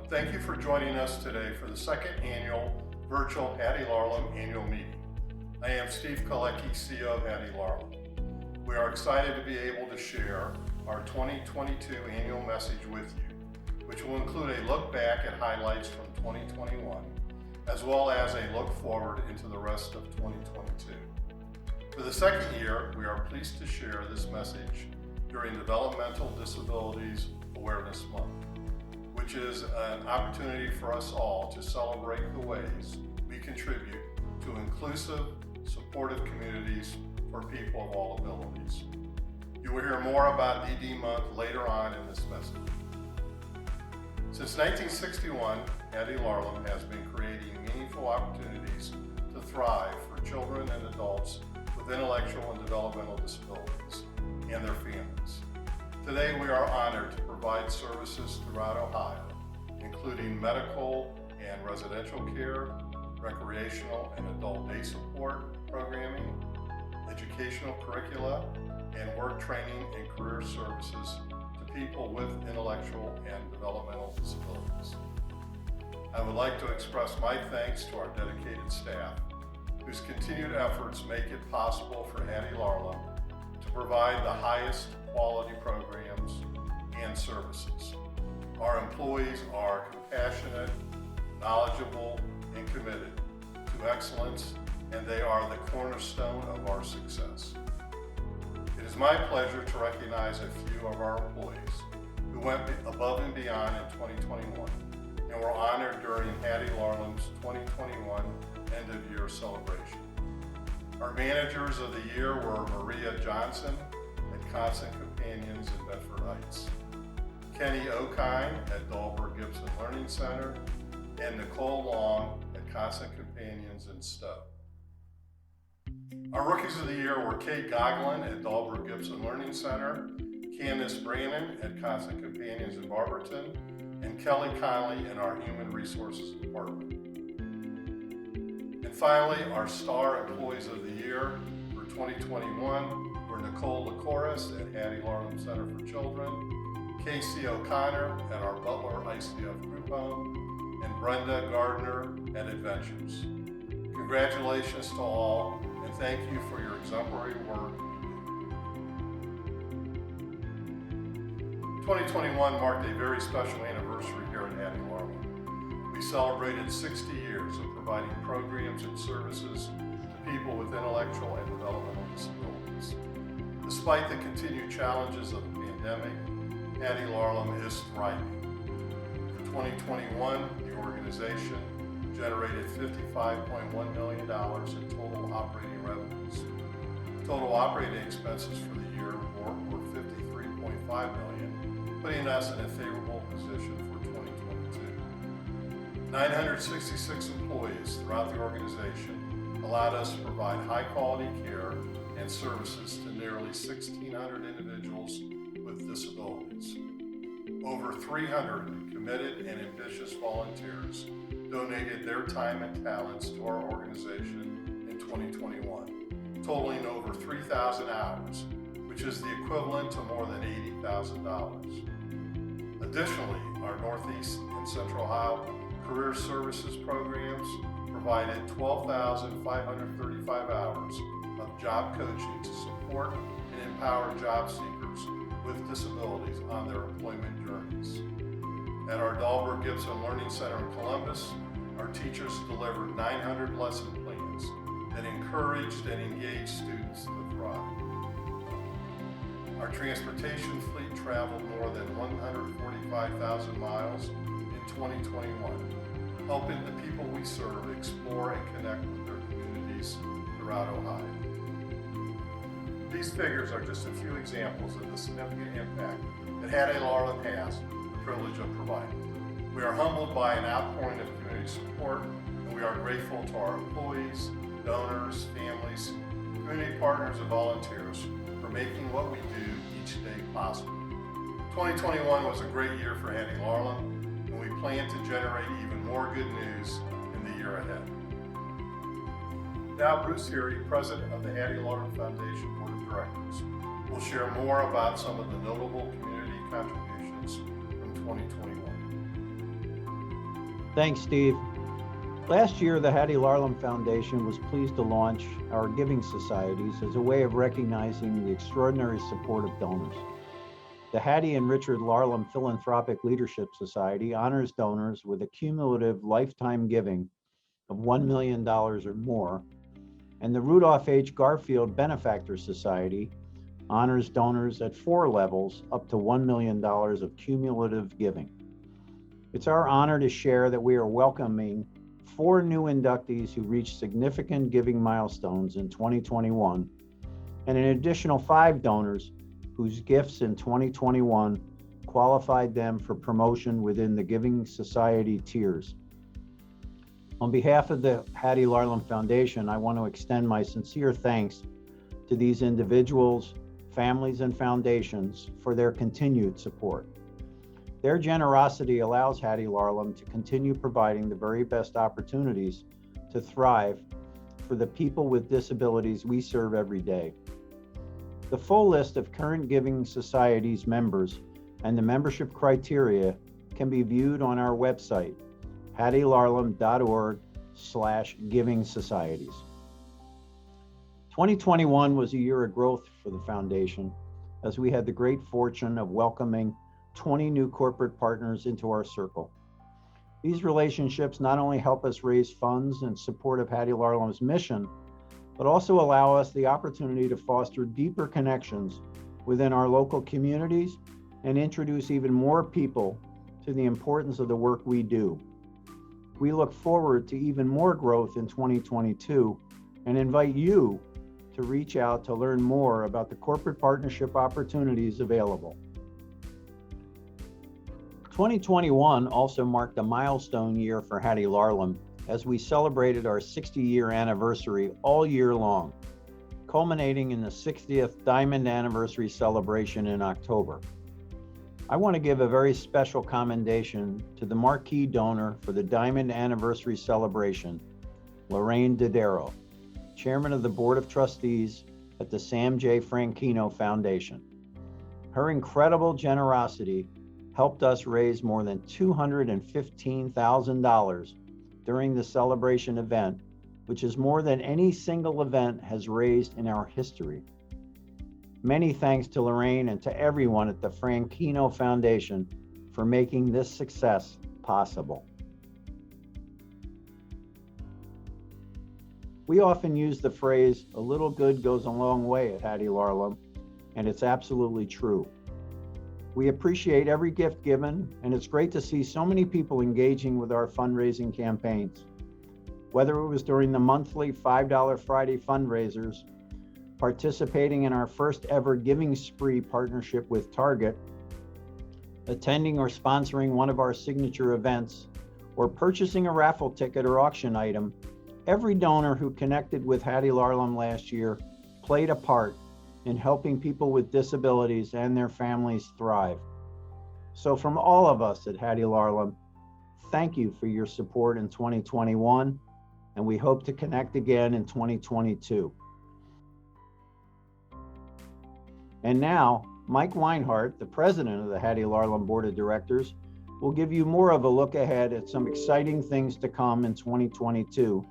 Thank you for joining us today for the second annual virtual Hattie Larlham annual meeting. I am Steve Colecchi, CEO of Hattie Larlham. We are excited to be able to share our 2022 annual message with you, which will include a look back at highlights from 2021, as well as a look forward into the rest of 2022. For the second year, we are pleased to share this message during Developmental Disabilities Awareness Month, which is an opportunity for us all to celebrate the ways we contribute to inclusive, supportive communities for people of all abilities. You will hear more about DD Month later on in this message. Since 1961, Hattie Larlham has been creating meaningful opportunities to thrive for children and adults with intellectual and developmental disabilities and their families. Today we are honored to provide services throughout Ohio, including medical and residential care, recreational and adult day support programming, educational curricula, and work training and career services to people with intellectual and developmental disabilities. I would like to express my thanks to our dedicated staff, whose continued efforts make it possible for Hattie Larlham to provide the highest quality programs and services. Our employees are compassionate, knowledgeable, and committed to excellence, and they are the cornerstone of our success. It is my pleasure to recognize a few of our employees who went above and beyond in 2021 and were honored during Hattie Larlham's 2021 end-of-year celebration. Our managers of the year were Maria Johnson at Constant Companions in Bedford Heights, Kenny Okine at Dahlberg Gibson Learning Center, and Nicole Long at Constant Companions in Stowe. Our rookies of the year were Kate Goglin at Dahlberg Gibson Learning Center, Candace Brannon at Constant Companions in Barberton, and Kelly Conley in our Human Resources Department. And finally, our star employees of the year for 2021 were Nicole LaCoris at Hattie Larlham Center for Children, Casey O'Connor at our Butler ICF Group Home, and Brenda Gardner at Adventures. Congratulations to all, and thank you for your exemplary work. 2021 marked a very special anniversary here at Hattie Larlham. We celebrated 60 years of providing programs and services to people with intellectual and developmental disabilities. Despite the continued challenges of the pandemic, Hattie Larlham is thriving. For 2021, the organization generated $55.1 million in total operating revenues. Total operating expenses for the year were $53.5 million, putting us in a favorable position for 2022. 966 employees throughout the organization allowed us to provide high-quality care and services to nearly 1,600 individuals with disabilities. Over 300 committed and ambitious volunteers donated their time and talents to our organization in 2021, totaling over 3,000 hours, which is the equivalent to more than $80,000. Additionally, our Northeast and Central Ohio Career Services programs provided 12,535 hours of job coaching to support and empower job seekers with disabilities on their employment journeys. At our Dahlberg Gibson Learning Center in Columbus, our teachers delivered 900 lesson plans that encouraged and engaged students to thrive. Our transportation fleet traveled more than 145,000 miles in 2021, helping the people we serve explore and connect with their communities throughout Ohio. These figures are just a few examples of the significant impact that Hattie Larlham has the privilege of providing. We are humbled by an outpouring of community support, and we are grateful to our employees, donors, families, community partners, and volunteers for making what we do each day possible. 2021 was a great year for Hattie Larlham, and we plan to generate even more good news in the year ahead. Now, Bruce Hearey, President of the Hattie Larlham Foundation Board of Directors, will share more about some of the notable community contributions from 2021. Thanks, Steve. Last year, the Hattie Larlham Foundation was pleased to launch our Giving Societies as a way of recognizing the extraordinary support of donors. The Hattie and Richard Larlham Philanthropic Leadership Society honors donors with a cumulative lifetime giving of $1 million or more, and the Rudolph H. Garfield Benefactor Society honors donors at 4 levels up to $1 million of cumulative giving. It's our honor to share that we are welcoming 4 new inductees who reached significant giving milestones in 2021, and an additional 5 donors whose gifts in 2021 qualified them for promotion within the Giving Society tiers. On behalf of the Hattie Larlham Foundation, I want to extend my sincere thanks to these individuals, families, and foundations for their continued support. Their generosity allows Hattie Larlham to continue providing the very best opportunities to thrive for the people with disabilities we serve every day. The full list of current Giving Societies members and the membership criteria can be viewed on our website, hattielarlham.org/giving societies. 2021 was a year of growth for the foundation, as we had the great fortune of welcoming 20 new corporate partners into our circle. These relationships not only help us raise funds in support of Hattie Larlham's mission, but also allow us the opportunity to foster deeper connections within our local communities and introduce even more people to the importance of the work we do. We look forward to even more growth in 2022 and invite you to reach out to learn more about the corporate partnership opportunities available. 2021 also marked a milestone year for Hattie Larlham as we celebrated our 60-year anniversary all year long, culminating in the 60th Diamond Anniversary celebration in October. I want to give a very special commendation to the marquee donor for the Diamond Anniversary celebration, Lorraine Dodaro, Chairman of the Board of Trustees at the Sam J. Franchino Foundation. Her incredible generosity helped us raise more than $215,000 during the celebration event, which is more than any single event has raised in our history. Many thanks to Lorraine and to everyone at the Franchino Foundation for making this success possible. We often use the phrase, "a little good goes a long way" at Hattie Larlham, and it's absolutely true. We appreciate every gift given, and it's great to see so many people engaging with our fundraising campaigns. Whether it was during the monthly $5 Friday fundraisers, participating in our first ever Giving Spree partnership with Target, attending or sponsoring one of our signature events, or purchasing a raffle ticket or auction item, every donor who connected with Hattie Larlham last year played a part in helping people with disabilities and their families thrive. So from all of us at Hattie Larlham, thank you for your support in 2021, and we hope to connect again in 2022. And now, Mike Weinhardt, the president of the Hattie Larlham Board of Directors, will give you more of a look ahead at some exciting things to come in 2022,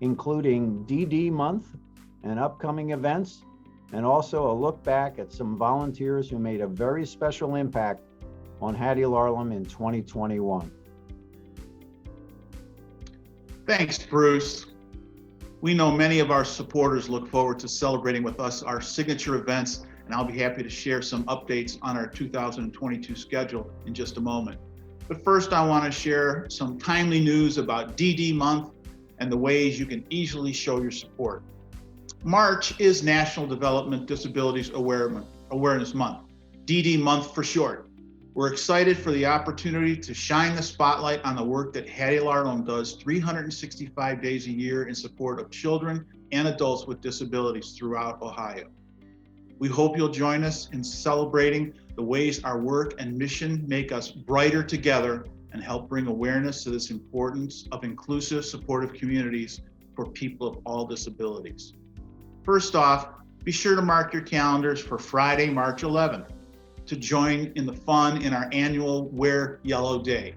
including DD Month and upcoming events, and also a look back at some volunteers who made a very special impact on Hattie Larlham in 2021. Thanks, Bruce. We know many of our supporters look forward to celebrating with us our signature events, and I'll be happy to share some updates on our 2022 schedule in just a moment. But first, I want to share some timely news about DD Month and the ways you can easily show your support. March is National Development Disabilities Awareness Month, DD Month for short. We're excited for the opportunity to shine the spotlight on the work that Hattie Larlham does 365 days a year in support of children and adults with disabilities throughout Ohio. We hope you'll join us in celebrating the ways our work and mission make us brighter together and help bring awareness to this importance of inclusive, supportive communities for people of all disabilities. First off, be sure to mark your calendars for Friday, March 11th to join in the fun in our annual Wear Yellow Day.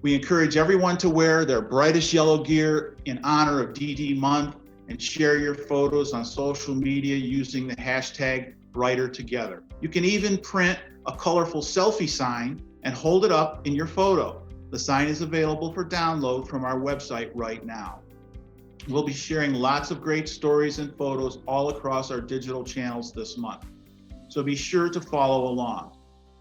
We encourage everyone to wear their brightest yellow gear in honor of DD Month and share your photos on social media using the hashtag #BrighterTogether. You can even print a colorful selfie sign and hold it up in your photo. The sign is available for download from our website right now. We'll be sharing lots of great stories and photos all across our digital channels this month, so be sure to follow along.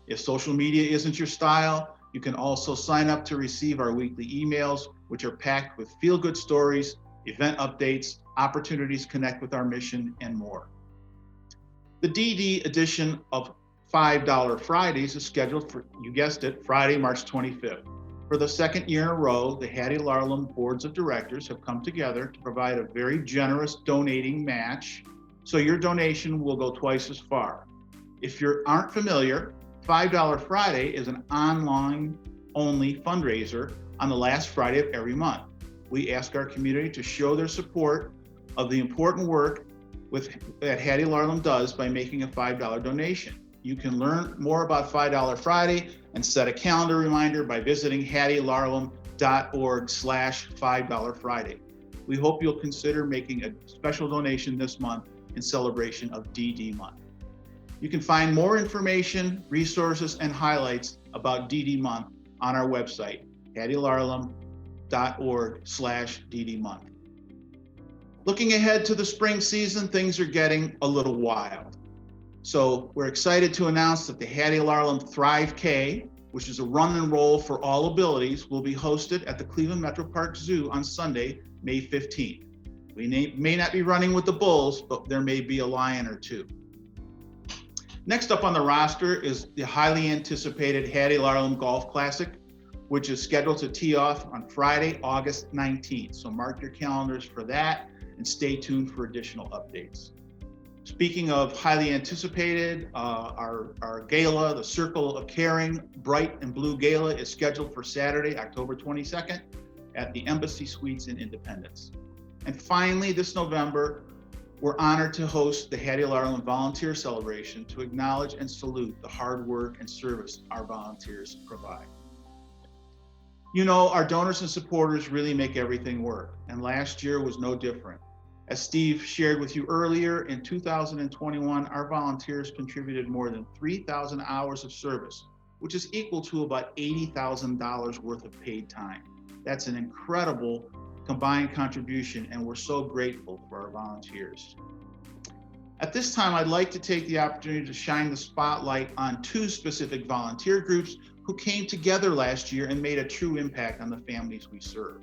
If social media isn't your style, you can also sign up to receive our weekly emails, which are packed with feel-good stories, event updates, opportunities to connect with our mission, and more. The DD edition of $5 Fridays is scheduled for, you guessed it, Friday, March 25th. For the second year in a row, the Hattie Larlham boards of directors have come together to provide a very generous donating match, so your donation will go twice as far. If you aren't familiar, $5 Friday is an online-only fundraiser on the last Friday of every month. We ask our community to show their support of the important work that Hattie Larlham does by making a $5 donation. You can learn more about $5 Friday and set a calendar reminder by visiting hattielarlham.org/$5 Friday. We hope you'll consider making a special donation this month in celebration of DD Month. You can find more information, resources, and highlights about DD Month on our website, hattielarlham.org/DD Month. Looking ahead to the spring season, things are getting a little wild. So we're excited to announce that the Hattie Larlham Thrive K, which is a run and roll for all abilities, will be hosted at the Cleveland Metro Park Zoo on Sunday, May 15th. We may not be running with the bulls, but there may be a lion or two. Next up on the roster is the highly anticipated Hattie Larlham Golf Classic, which is scheduled to tee off on Friday, August 19th. So mark your calendars for that and stay tuned for additional updates. Speaking of highly anticipated, our gala, the Circle of Caring Bright and Blue Gala, is scheduled for Saturday, October 22nd at the Embassy Suites in Independence. And finally, this November, we're honored to host the Hattie Larlham Volunteer Celebration to acknowledge and salute the hard work and service our volunteers provide. You know, our donors and supporters really make everything work, and last year was no different. As Steve shared with you earlier, in 2021, our volunteers contributed more than 3,000 hours of service, which is equal to about $80,000 worth of paid time. That's an incredible combined contribution, and we're so grateful for our volunteers. At this time, I'd like to take the opportunity to shine the spotlight on two specific volunteer groups who came together last year and made a true impact on the families we serve.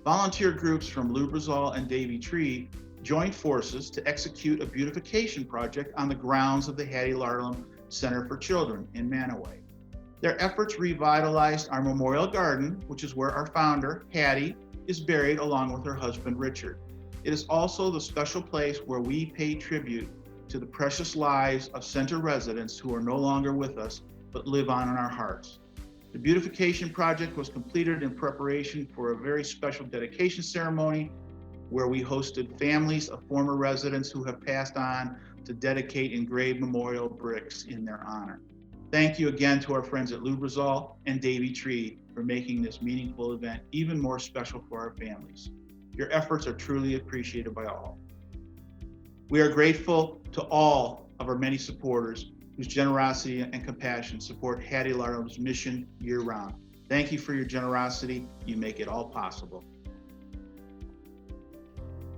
Volunteer groups from Lubrizol and Davy Tree joined forces to execute a beautification project on the grounds of the Hattie Larlham Center for Children in Manaway. Their efforts revitalized our memorial garden, which is where our founder, Hattie, is buried along with her husband, Richard. It is also the special place where we pay tribute to the precious lives of center residents who are no longer with us, but live on in our hearts. The beautification project was completed in preparation for a very special dedication ceremony where we hosted families of former residents who have passed on to dedicate engraved memorial bricks in their honor. Thank you again to our friends at Lubrizol and Davy Tree for making this meaningful event even more special for our families. Your efforts are truly appreciated by all. We are grateful to all of our many supporters whose generosity and compassion support Hattie Larlham's mission year-round. Thank you for your generosity. You make it all possible.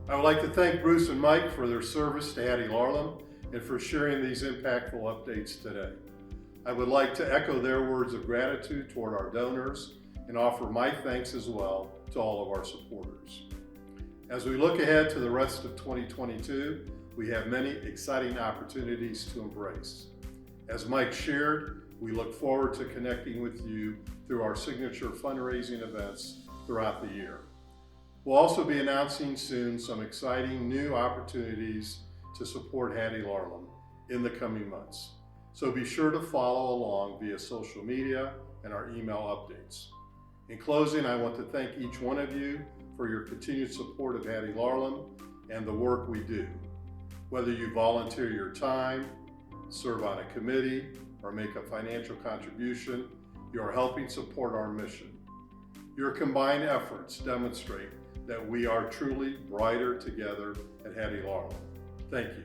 I would like to thank Bruce and Mike for their service to Hattie Larlham and for sharing these impactful updates today. I would like to echo their words of gratitude toward our donors and offer my thanks as well to all of our supporters. As we look ahead to the rest of 2022, we have many exciting opportunities to embrace. As Mike shared, we look forward to connecting with you through our signature fundraising events throughout the year. We'll also be announcing soon some exciting new opportunities to support Hattie Larlham in the coming months. So be sure to follow along via social media and our email updates. In closing, I want to thank each one of you for your continued support of Hattie Larlham and the work we do. Whether you volunteer your time, serve on a committee, or make a financial contribution, you are helping support our mission. Your combined efforts demonstrate that we are truly brighter together at Hattie Larlham. Thank you.